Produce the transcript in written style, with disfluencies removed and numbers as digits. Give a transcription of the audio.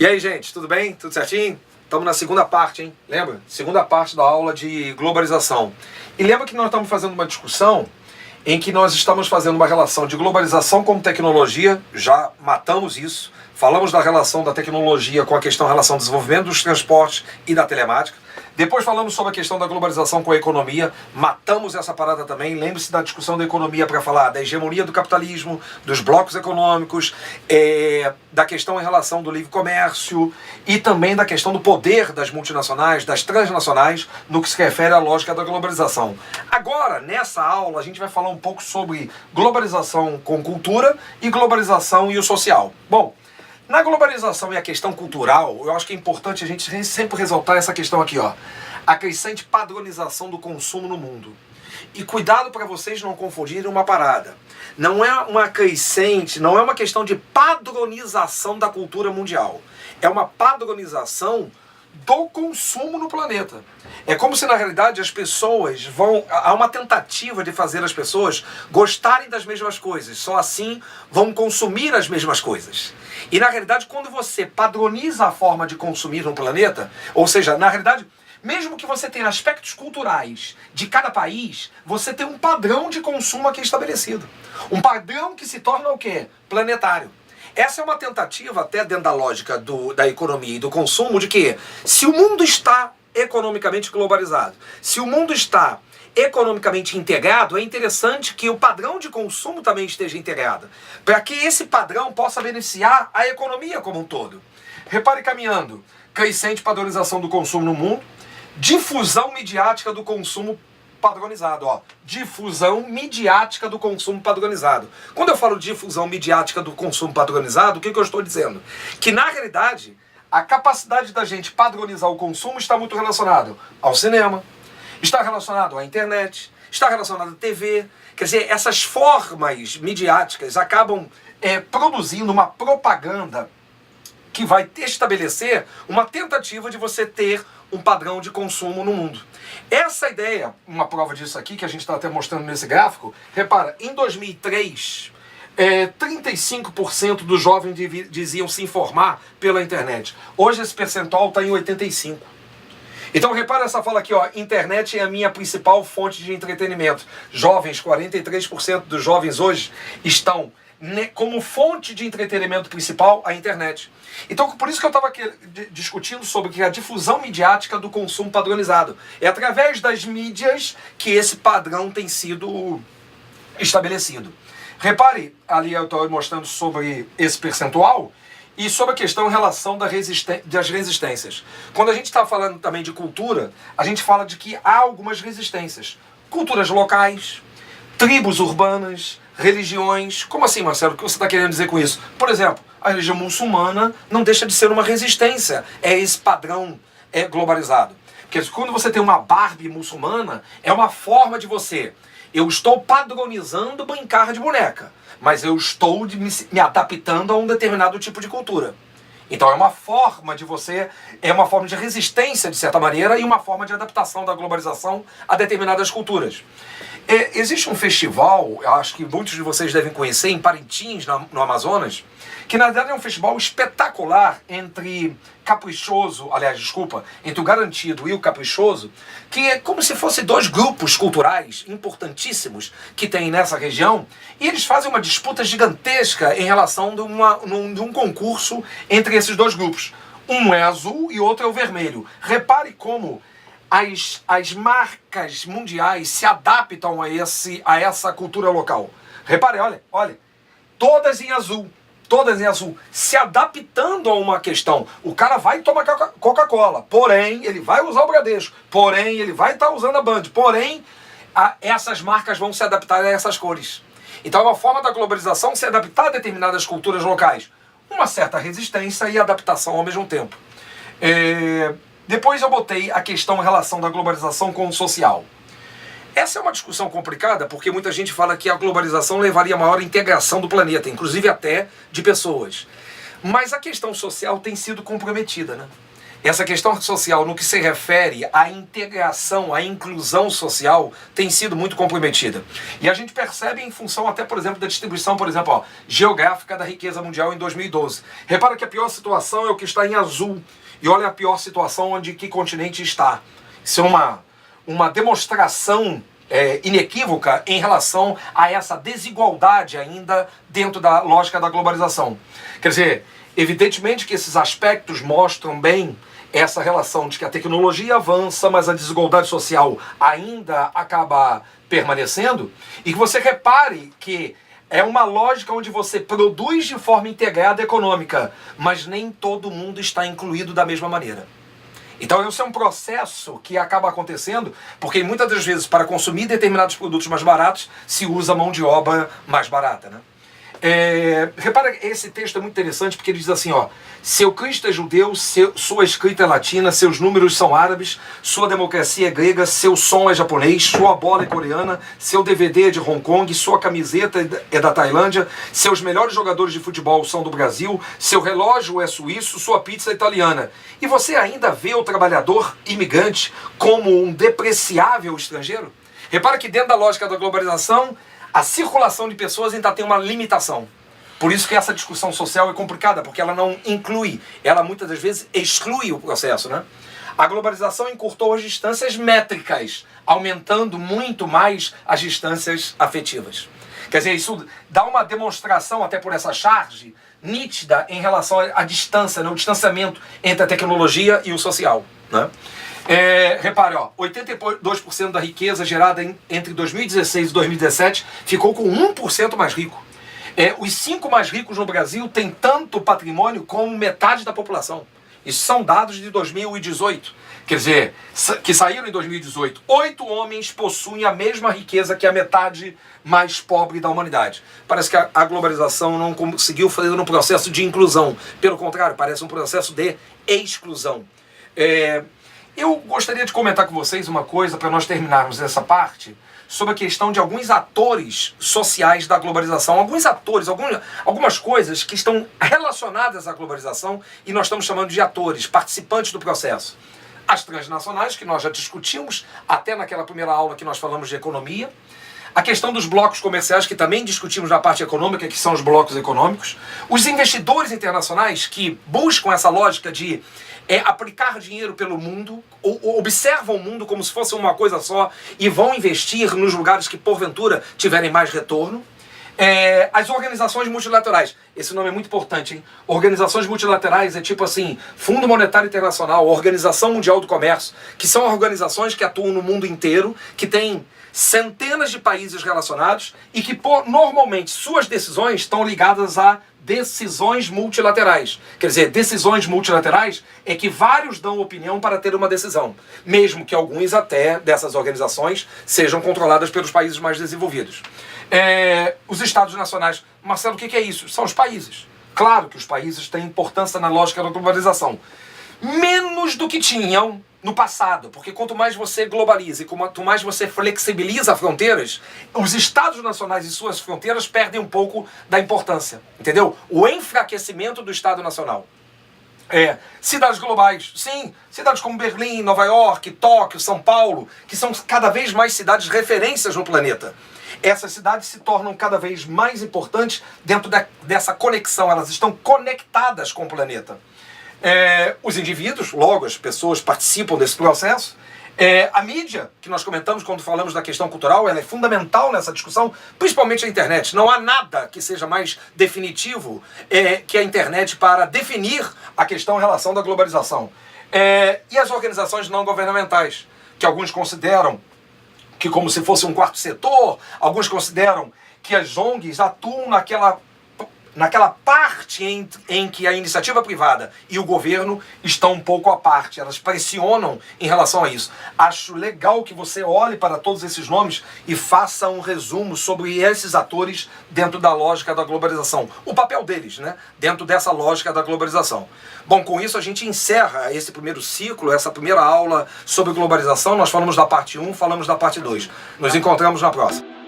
E aí, gente, tudo bem? Tudo certinho? Estamos na segunda parte, hein? Lembra? Segunda parte da aula de globalização. E lembra que nós estamos fazendo uma discussão em que nós estamos fazendo uma relação de globalização com tecnologia, já matamos isso, falamos da relação da tecnologia com a relação do desenvolvimento dos transportes e da telemática. Depois falamos sobre a questão da globalização com a economia, matamos essa parada também. Lembre-se da discussão da economia para falar da hegemonia do capitalismo, dos blocos econômicos, da questão em relação do livre comércio e também da questão do poder das multinacionais, das transnacionais, no que se refere à lógica da globalização. Agora, nessa aula, a gente vai falar um pouco sobre globalização com cultura e globalização e o social. Bom, na globalização e a questão cultural, eu acho que é importante a gente sempre ressaltar essa questão aqui, ó. A crescente padronização do consumo no mundo. E cuidado para vocês não confundirem uma parada. Não é uma crescente, não é uma questão de padronização da cultura mundial. É uma padronização do consumo no planeta. É como se, na realidade, as pessoas há uma tentativa de fazer as pessoas gostarem das mesmas coisas. Só assim vão consumir as mesmas coisas. E, na realidade, quando você padroniza a forma de consumir no planeta, ou seja, na realidade, mesmo que você tenha aspectos culturais de cada país, você tem um padrão de consumo aqui estabelecido. Um padrão que se torna o quê? Planetário. Essa é uma tentativa, até dentro da lógica da economia e do consumo, de que se o mundo está economicamente globalizado, se o mundo está economicamente integrado, é interessante que o padrão de consumo também esteja integrado, para que esse padrão possa beneficiar a economia como um todo. Repare caminhando, crescente padronização do consumo no mundo, difusão midiática do consumo padronizado, ó. Difusão midiática do consumo padronizado. Quando eu falo difusão midiática do consumo padronizado, o que eu estou dizendo? Que, na realidade, a capacidade da gente padronizar o consumo está muito relacionado ao cinema, está relacionado à internet, está relacionado à TV. Quer dizer, essas formas midiáticas acabam produzindo uma propaganda que vai estabelecer uma tentativa de você ter um padrão de consumo no mundo. Essa ideia, uma prova disso aqui, que a gente está até mostrando nesse gráfico, repara, em 2003, 35% dos jovens diziam se informar pela internet. Hoje esse percentual está em 85%. Então repara essa fala aqui, ó, internet é a minha principal fonte de entretenimento. Jovens, 43% dos jovens hoje estão como fonte de entretenimento principal a internet. Então, por isso que eu estava aqui discutindo sobre a difusão midiática do consumo padronizado. É através das mídias que esse padrão tem sido estabelecido. Repare, ali eu estou mostrando sobre esse percentual e sobre a questão em relação das resistências. Quando a gente está falando também de cultura, a gente fala de que há algumas resistências. Culturas locais, tribos urbanas, religiões. Como assim, Marcelo? O que você está querendo dizer com isso? Por exemplo, a religião muçulmana não deixa de ser uma resistência. É esse padrão globalizado. Porque quando você tem uma Barbie muçulmana, é uma forma de você... Eu estou padronizando brincar de boneca, mas eu estou me adaptando a um determinado tipo de cultura. Então é uma forma de é uma forma de resistência, de certa maneira, e uma forma de adaptação da globalização a determinadas culturas. Existe um festival, acho que muitos de vocês devem conhecer, em Parintins, no Amazonas, que na verdade é um festival espetacular entre entre o garantido e o caprichoso, que é como se fossem dois grupos culturais importantíssimos que tem nessa região, e eles fazem uma disputa gigantesca em relação de um concurso entre esses dois grupos. Um é azul e outro é o vermelho. Repare como as marcas mundiais se adaptam a essa cultura local. Repare, olha, todas em azul, se adaptando a uma questão. O cara vai tomar Coca-Cola, porém, ele vai usar o Bradesco, porém, ele vai estar usando a Band, porém, essas marcas vão se adaptar a essas cores. Então é uma forma da globalização se adaptar a determinadas culturas locais. Uma certa resistência e adaptação ao mesmo tempo. Depois eu botei a questão em relação da globalização com o social. Essa é uma discussão complicada porque muita gente fala que a globalização levaria a maior integração do planeta, inclusive até de pessoas. Mas a questão social tem sido comprometida, né? essa questão social no que se refere à integração, à inclusão social, tem sido muito comprometida. E a gente percebe em função até, por exemplo, da distribuição, por exemplo, geográfica da riqueza mundial em 2012. Repara que a pior situação é o que está em azul. E olha a pior situação onde que continente está. Isso é uma demonstração inequívoca em relação a essa desigualdade ainda dentro da lógica da globalização. Quer dizer, evidentemente que esses aspectos mostram bem essa relação de que a tecnologia avança, mas a desigualdade social ainda acaba permanecendo, e que você repare que é uma lógica onde você produz de forma integrada econômica, mas nem todo mundo está incluído da mesma maneira. Então esse é um processo que acaba acontecendo, porque muitas das vezes para consumir determinados produtos mais baratos se usa mão de obra mais barata, né? Repara, esse texto é muito interessante porque ele diz assim, seu Cristo é judeu, sua escrita é latina, seus números são árabes, sua democracia é grega, seu som é japonês, sua bola é coreana, seu DVD é de Hong Kong, sua camiseta é da Tailândia, seus melhores jogadores de futebol são do Brasil, seu relógio é suíço, sua pizza é italiana. E você ainda vê o trabalhador imigrante como um depreciável estrangeiro? Repara que dentro da lógica da globalização, a circulação de pessoas ainda tem uma limitação. Por isso que essa discussão social é complicada, porque ela não inclui, ela muitas das vezes exclui o processo, né? A globalização encurtou as distâncias métricas, aumentando muito mais as distâncias afetivas. Quer dizer, isso dá uma demonstração, até por essa charge, nítida em relação à distância, né? O distanciamento entre a tecnologia e o social, né? Repare, 82% da riqueza gerada entre 2016 e 2017 ficou com 1% mais rico. Os 5 mais ricos no Brasil têm tanto patrimônio como metade da população. Isso são dados de 2018. Quer dizer, que saíram em 2018. 8 homens possuem a mesma riqueza que a metade mais pobre da humanidade. Parece que a globalização não conseguiu fazer um processo de inclusão. Pelo contrário, parece um processo de exclusão. Eu gostaria de comentar com vocês uma coisa para nós terminarmos essa parte sobre a questão de alguns atores sociais da globalização. Alguns atores, algumas coisas que estão relacionadas à globalização e nós estamos chamando de atores, participantes do processo. As transnacionais, que nós já discutimos até naquela primeira aula que nós falamos de economia. A questão dos blocos comerciais, que também discutimos na parte econômica, que são os blocos econômicos. Os investidores internacionais, que buscam essa lógica de aplicar dinheiro pelo mundo, observam o mundo como se fosse uma coisa só e vão investir nos lugares que, porventura, tiverem mais retorno. As organizações multilaterais. Esse nome é muito importante, hein? Organizações multilaterais é tipo assim, Fundo Monetário Internacional, Organização Mundial do Comércio, que são organizações que atuam no mundo inteiro, que têm centenas de países relacionados e que normalmente suas decisões estão ligadas a decisões multilaterais. Quer dizer, decisões multilaterais é que vários dão opinião para ter uma decisão, mesmo que alguns até dessas organizações sejam controladas pelos países mais desenvolvidos. Os Estados nacionais. Marcelo, o que é isso? São os países. Claro que os países têm importância na lógica da globalização. Menos do que tinham no passado, porque quanto mais você globaliza e quanto mais você flexibiliza fronteiras, os Estados nacionais e suas fronteiras perdem um pouco da importância, entendeu? O enfraquecimento do Estado nacional. Cidades globais, sim, cidades como Berlim, Nova York, Tóquio, São Paulo, que são cada vez mais cidades referências no planeta. Essas cidades se tornam cada vez mais importantes dentro dessa conexão, elas estão conectadas com o planeta. Os indivíduos, logo as pessoas participam desse processo. A mídia, que nós comentamos quando falamos da questão cultural, ela é fundamental nessa discussão, principalmente a internet. Não há nada que seja mais definitivo que a internet para definir a questão em relação da globalização. E as organizações não governamentais, que alguns consideram que como se fosse um quarto setor, alguns consideram que as ONGs atuam naquela parte em que a iniciativa privada e o governo estão um pouco à parte. Elas pressionam em relação a isso. Acho legal que você olhe para todos esses nomes e faça um resumo sobre esses atores dentro da lógica da globalização. O papel deles, né? Dentro dessa lógica da globalização. Bom, com isso a gente encerra esse primeiro ciclo, essa primeira aula sobre globalização. Nós falamos da parte 1, falamos da parte 2. Nos encontramos na próxima.